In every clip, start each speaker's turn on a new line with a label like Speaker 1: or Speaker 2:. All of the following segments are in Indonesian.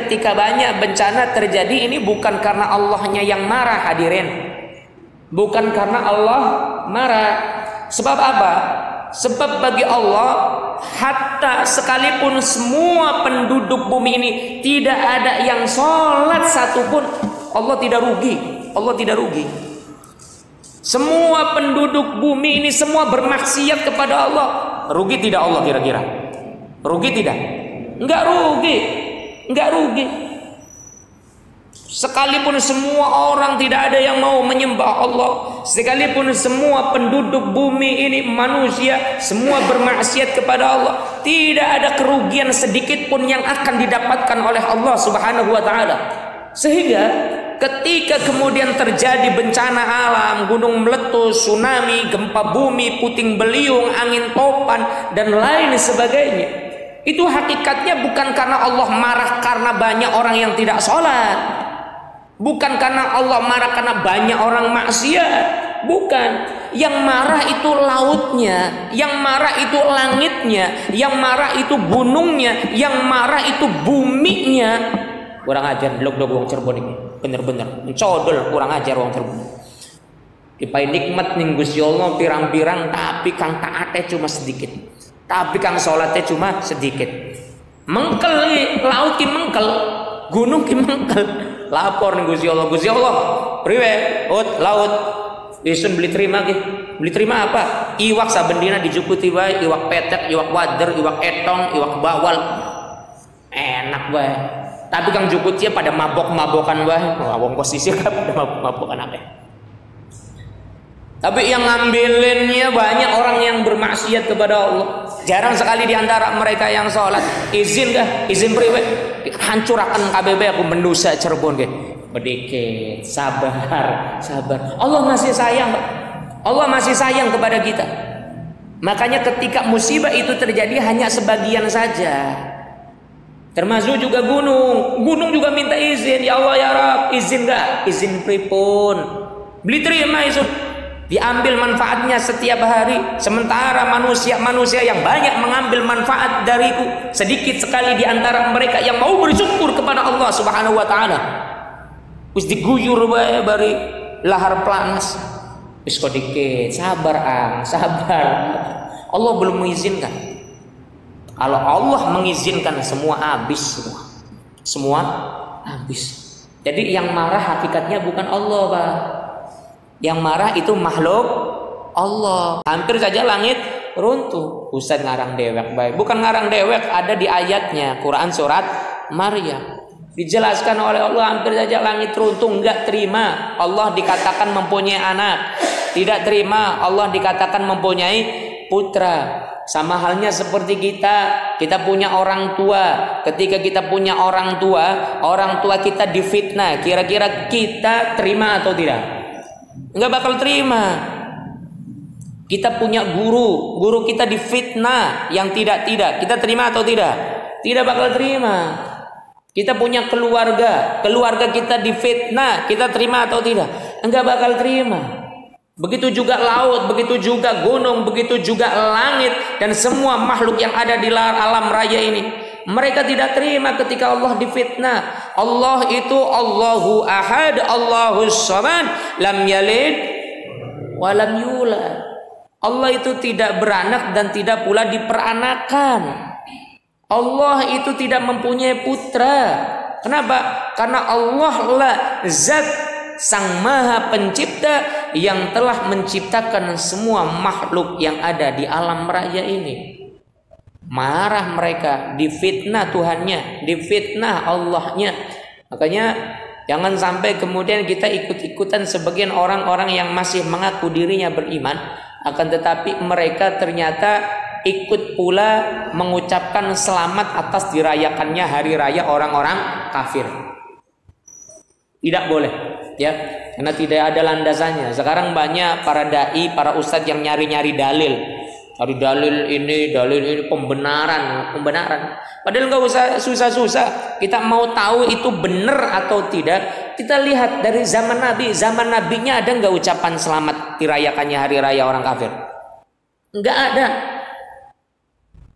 Speaker 1: ketika banyak bencana terjadi ini bukan karena Allahnya yang marah, hadirin. Bukan karena Allah marah. Sebab apa? Sebab bagi Allah, hatta sekalipun semua penduduk bumi ini tidak ada yang sholat satupun, Allah tidak rugi. Allah tidak rugi. Semua penduduk bumi ini semua bermaksiat kepada Allah. Rugi tidak Allah kira-kira? Rugi tidak? Enggak rugi. Enggak rugi. Sekalipun semua orang tidak ada yang mau menyembah Allah, sekalipun semua penduduk bumi ini manusia semua bermaksiat kepada Allah, tidak ada kerugian sedikit pun yang akan didapatkan oleh Allah Subhanahu wa taala. Sehingga ketika kemudian terjadi bencana alam, gunung meletus, tsunami, gempa bumi, puting beliung, angin topan dan lain sebagainya, itu hakikatnya bukan karena Allah marah karena banyak orang yang tidak sholat, bukan karena Allah marah karena banyak orang maksiat, bukan. Yang marah itu lautnya, yang marah itu langitnya, yang marah itu gunungnya, yang marah itu buminya. Kurang ajar blok-blok wong Cirebon ini, bener-bener mencodol, kurang ajar wong Cirebon. Dipai nikmat ning Gusti Allah pirang-pirang, tapi kang taate cuma sedikit, tapi kang salatnya cuma sedikit. Mengkel laut ki mengkel, gunung ki mengkel. Lapor ning Gusti Allah, Gusti Allah, priwe? Laut. Isun beli terima ki. Beli terima apa? Iwak saben dina dijukuti wae, iwak petek, iwak wader, iwak etong, iwak bawal. Enak wae. Tapi kang jukutnya pada mabok-mabokan wae. Wong posisi kan pada mabok-mabokan akeh. Tapi yang ngambilinnya banyak orang yang bermaksiat kepada Allah. Jarang sekali diantara mereka yang sholat. Izin kah? Izin priwe? Hancurakan KBB aku mendosa Cirebon ke. Sedikit, sabar. Allah masih sayang, Allah masih sayang kepada kita. Makanya ketika musibah itu terjadi hanya sebagian saja. Termasuk juga gunung juga minta izin. Ya Allah ya Rab, izin gak? Izin pripun? Beli terima itu. Diambil manfaatnya setiap hari. Sementara manusia yang banyak mengambil manfaat dariku, sedikit sekali di antara mereka yang mau bersyukur kepada Allah Subhanahu wa taala. Wis diguyur bae bari lahar planas. Wis kok dikit, sabar. Allah belum mengizinkan. Kalau Allah mengizinkan semua habis semua habis. Jadi yang marah hakikatnya bukan Allah, Pak. Yang marah itu makhluk Allah. Hampir saja langit runtuh. Ustaz ngarang dewek baik. Bukan ngarang dewek, ada di ayatnya Quran surat Maryam. Dijelaskan oleh Allah hampir saja langit runtuh. Enggak terima Allah dikatakan mempunyai anak. Tidak terima Allah dikatakan mempunyai putra. Sama halnya seperti kita punya orang tua. Ketika kita punya orang tua kita difitnah. Kira-kira kita terima atau tidak? Enggak bakal terima. Kita punya guru kita difitnah yang tidak. Kita terima atau tidak? Tidak bakal terima. Kita punya keluarga kita difitnah, kita terima atau tidak? Enggak bakal terima. Begitu juga laut, begitu juga gunung, begitu juga langit dan semua makhluk yang ada di alam raya ini. Mereka tidak terima ketika Allah difitnah. Allah itu Allahu Ahad, Allahus Samad, lam yalid wa lam yulad. Allah itu tidak beranak dan tidak pula diperanakan. Allah itu tidak mempunyai putra. Kenapa? Karena Allah lah zat sang maha pencipta yang telah menciptakan semua makhluk yang ada di alam raya ini. Marah mereka, difitnah Tuhannya, difitnah Allahnya. Makanya jangan sampai kemudian kita ikut-ikutan sebagian orang-orang yang masih mengaku dirinya beriman, akan tetapi mereka ternyata ikut pula mengucapkan selamat atas dirayakannya hari raya orang-orang kafir. Tidak boleh, ya, karena tidak ada landasannya. Sekarang banyak para dai, para ustadz yang nyari-nyari dalil. Cari dalil ini pembenaran. Padahal nggak usah susah-susah. Kita mau tahu itu benar atau tidak, kita lihat dari zaman Nabi. Zaman Nabinya ada nggak ucapan selamat dirayakannya hari raya orang kafir? Nggak ada.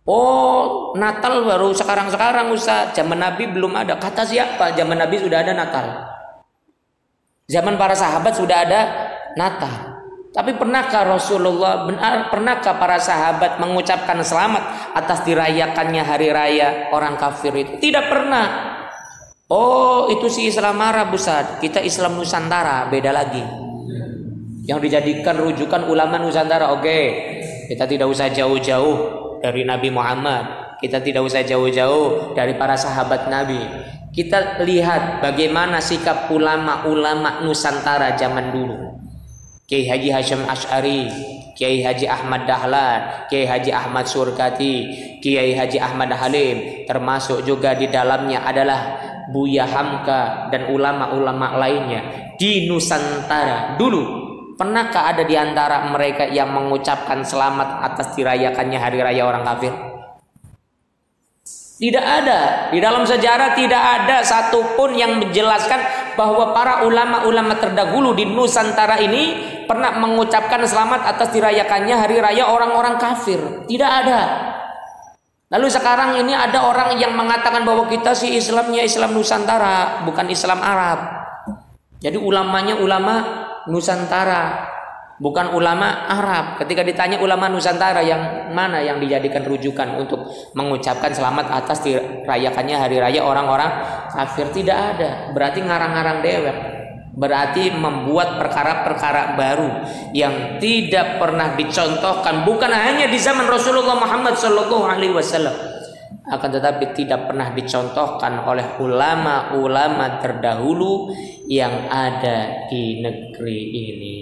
Speaker 1: Oh, Natal baru sekarang-sekarang Ustaz. Zaman Nabi belum ada. Kata siapa? Zaman Nabi sudah ada Natal. Zaman para sahabat sudah ada Natal. Tapi pernahkah Rasulullah, pernahkah para sahabat mengucapkan selamat atas dirayakannya hari raya orang kafir itu? Tidak pernah. Oh, itu si Islam Arab Ustaz. Kita Islam Nusantara, beda lagi. Yang dijadikan rujukan ulama Nusantara. Oke, kita tidak usah jauh-jauh dari Nabi Muhammad. Kita tidak usah jauh-jauh dari para sahabat Nabi. Kita lihat bagaimana sikap ulama-ulama Nusantara zaman dulu. Kiai Haji Hasyim Asy'ari, Kiai Haji Ahmad Dahlan, Kiai Haji Ahmad Surkati, Kiai Haji Ahmad Halim, termasuk juga di dalamnya adalah Buya Hamka dan ulama-ulama lainnya di Nusantara dulu. Pernahkah ada di antara mereka yang mengucapkan selamat atas dirayakannya hari raya orang kafir? Tidak ada. Di dalam sejarah tidak ada satupun yang menjelaskan bahwa para ulama-ulama terdahulu di Nusantara ini pernah mengucapkan selamat atas dirayakannya hari raya orang-orang kafir. Tidak ada. Lalu sekarang ini ada orang yang mengatakan bahwa kita sih Islamnya Islam Nusantara, bukan Islam Arab. Jadi ulamanya ulama Nusantara, bukan ulama Arab. Ketika ditanya ulama Nusantara yang mana yang dijadikan rujukan untuk mengucapkan selamat atas dirayakannya hari raya orang-orang kafir, tidak ada. Berarti ngarang-ngarang dewek. Berarti membuat perkara-perkara baru yang tidak pernah dicontohkan, bukan hanya di zaman Rasulullah Muhammad SAW, akan tetapi tidak pernah dicontohkan oleh ulama-ulama terdahulu yang ada di negeri ini.